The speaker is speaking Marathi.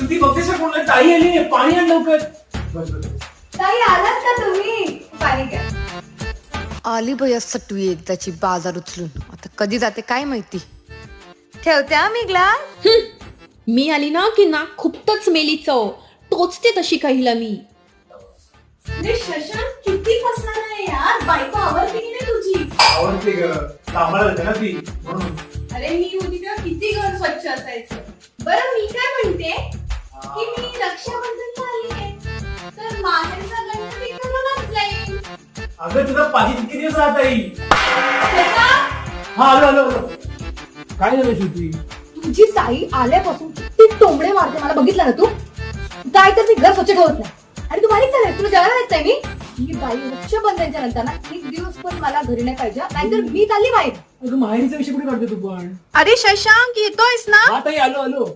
श्रुती बघतेस का कोणाला? ताई आली, पाणी आण लवकर. बस बस. ताई आलात का तुम्ही? पाणी घ्या. आली बया सटवी एकदाची बाजार उचलून. आता कधी जाते काय माहिती. ठेवते हा मी ग्लास. मी आली ना की नाक खुपतच मेली चव टोचते तशी कहिला मी. अरे शशांक किती फसणार आहे यार. बायको आवडते की नाही तुझी? आवडते ग, कामाला जाते ना ती म्हणून. अरे मी होती तेव्हा किती घर स्वच्छ असायचं. बरं मी काय म्हणते की मी रक्षाबंधनला आली आहे तर माहेरचा गणपती करूनच जाईल. अगं तुला पाहिजे किती दिवस राहता येईल. शशांक, हा आलो आलो आलो. काय झालं श्रुती? तुझी ताई आल्यापासून किती टोमडे मारते मला बघितलं ना तू. काय तर मी घर स्वच्छ ठेवत नाही आणि तू बारीक झालाय. तुला जेवायला येत नाही मी. ही बाई रक्षाबंधनच्या नंतर ना एक दिवस पण मला घरी नाही पाहिजे नाहीतर मी चालली बाहेर. अगं माहेरीचा विषय कुठे काढते तू पण? अरे शशांक येतोयस ना? हा ताई आलो आलो.